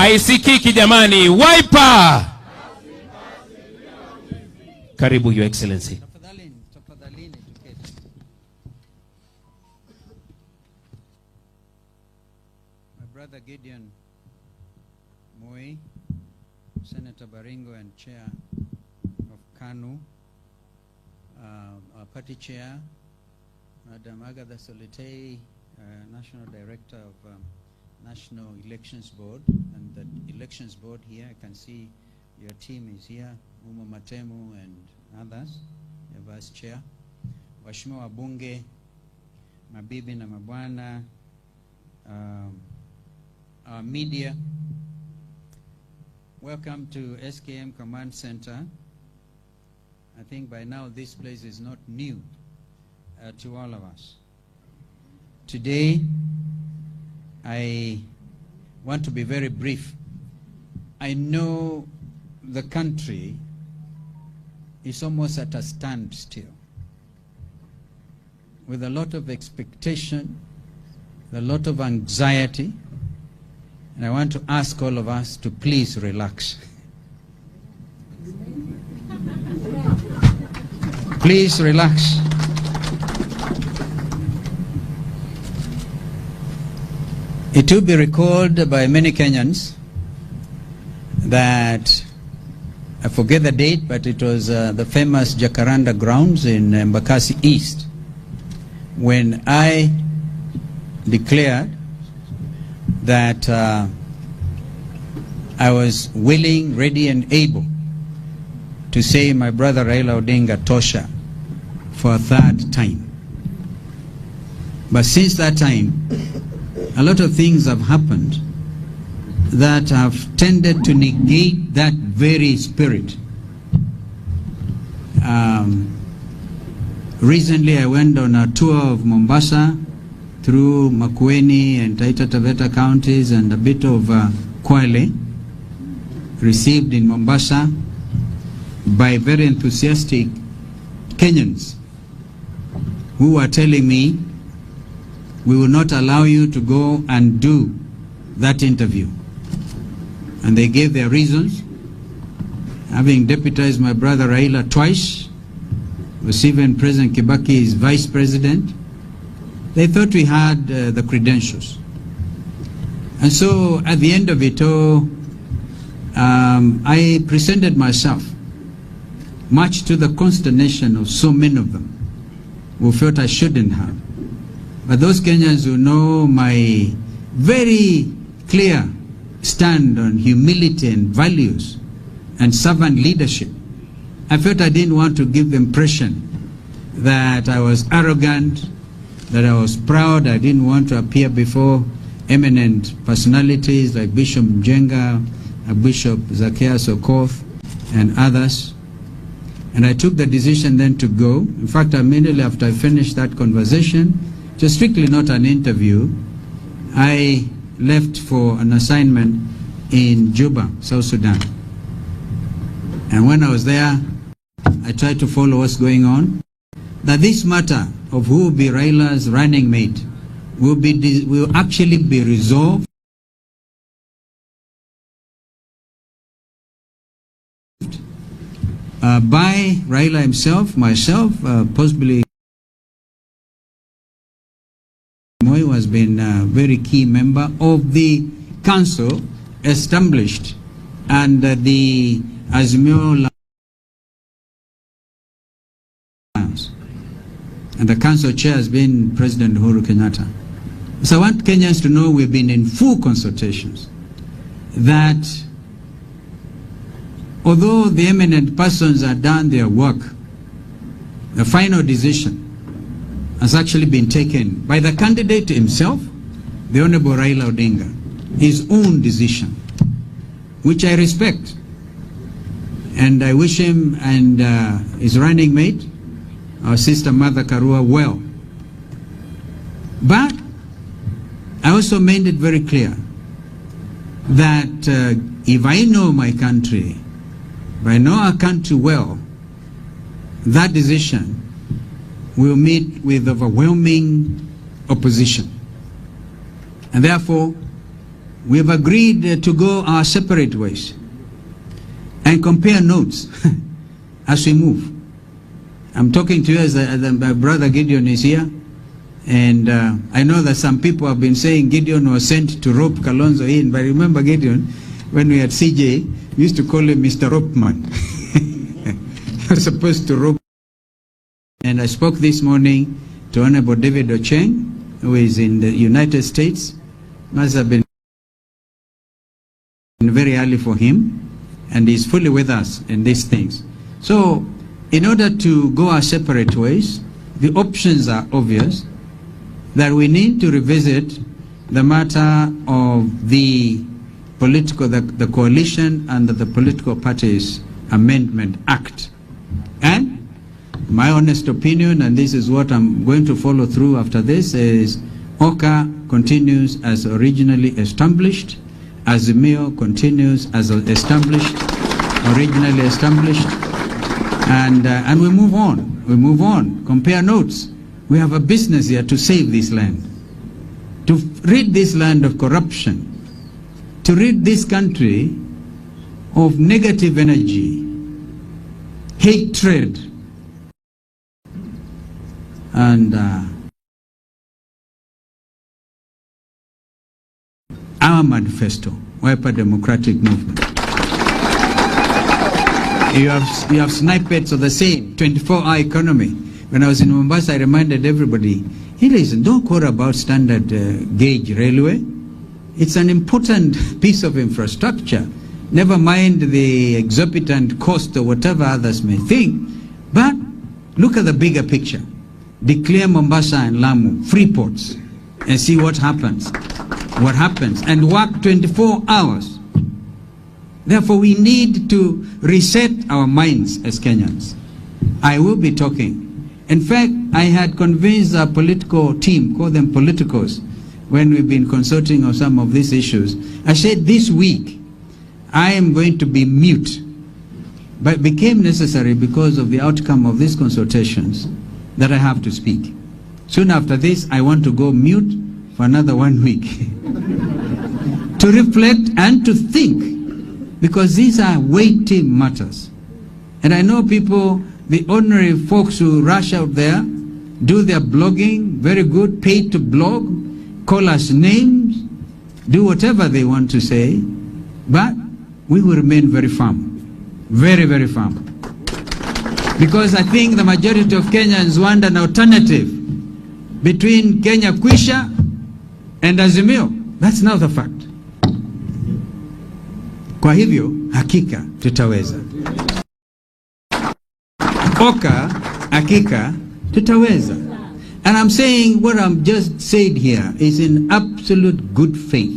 Aisikiki jamani, Wiper. Karibu Your Excellency. My brother Gideon Moi, Senator Baringo and Chair of KANU, our party chair, Madam Agatha Solitei, National Director of National Elections Board, and the Elections Board here, I can see your team is here, Umo Matemu and others, your Vice Chair, Waheshimiwa wabunge, mabibi na mabwana, our media, welcome to SKM Command Center. I think by now this place is not new to all of us. Today, I want to be very brief. I know the country is almost at a standstill, with a lot of expectation, a lot of anxiety, and I want to ask all of us to please relax. Please relax. It will be recalled by many Kenyans that, I forget the date, but it was the famous Jacaranda grounds in Embakasi East, when I declared that I was willing, ready and able to say my brother Raila Odinga tosha for a third time. But since that time, a lot of things have happened that have tended to negate that very spirit. Recently I went on a tour of Mombasa through Makueni and Taita Taveta counties and a bit of Kwale, received in Mombasa by very enthusiastic Kenyans who were telling me, we will not allow you to go and do that interview. And they gave their reasons. Having deputized my brother Raila twice, was even President Kibaki's vice president, they thought we had the credentials. And so at the end of it all, I presented myself, much to the consternation of so many of them who felt I shouldn't have. But those Kenyans who know my very clear stand on humility and values and servant leadership, I felt I didn't want to give the impression that I was arrogant, that I was proud. I didn't want to appear before eminent personalities like Bishop Mjenga, Bishop Zacchaeus Okoth, and others. And I took the decision then to go. In fact, immediately after I finished that conversation, just strictly not an interview, I left for an assignment in Juba, South Sudan. And when I was there, I tried to follow what's going on. That this matter of who will be Raila's running mate will actually be resolved by Raila himself, myself, possibly Moi has been a very key member of the council established and the Azimio Alliance. And the council chair has been President Uhuru Kenyatta. So I want Kenyans to know we've been in full consultations, that although the eminent persons have done their work, the final decision has actually been taken by the candidate himself, the Honorable Raila Odinga, his own decision, which I respect. And I wish him and his running mate, our sister Mother Karua, well. But I also made it very clear that if I know my country, if I know our country well, that decision will meet with overwhelming opposition. And therefore, We have agreed to go our separate ways and compare notes as we move. I'm talking to you as my brother Gideon is here, and I know that some people have been saying Gideon was sent to rope Kalonzo in, but remember Gideon, when we had CJ, we used to call him Mr. Ropeman. He was supposed to rope. And I spoke this morning to Honorable David Ocheng, who is in the United States. Must have been very early for him, and he's fully with us in these things. So, in order to go our separate ways, the options are obvious, that we need to revisit the matter of the coalition under the Political Parties Amendment Act. And my honest opinion, and this is what I'm going to follow through after this, is OCA continues as originally established, Azimio continues as established, originally established, and we move on. We move on. Compare notes. We have a business here to save this land, to rid this land of corruption, to rid this country of negative energy, hatred, and our manifesto, Wiper Democratic Movement. You have snippets of the same 24-hour economy. When I was in Mombasa, I reminded everybody, hey, listen, don't quote about standard gauge railway. It's an important piece of infrastructure. Never mind the exorbitant cost or whatever others may think. But look at the bigger picture. Declare Mombasa and Lamu free ports and see what happens. What happens, and work 24 hours. Therefore, we need to reset our minds as Kenyans. I will be talking. In fact, I had convinced our political team, call them politicos, when we've been consulting on some of these issues. I said this week, I am going to be mute. But it became necessary because of the outcome of these consultations that I have to speak. Soon after this, I want to go mute for another 1 week to reflect and to think, because these are weighty matters. And I know people, the ordinary folks who rush out there, do their blogging, very good, paid to blog, call us names, do whatever they want to say, but we will remain very firm, very, very firm. Because I think the majority of Kenyans want an alternative between Kenya Kwisha and Azimio. That's now the fact. Kwa hivyo, hakika tutaweza. OCA, hakika tutaweza. And I'm saying what I'm just said here is in absolute good faith.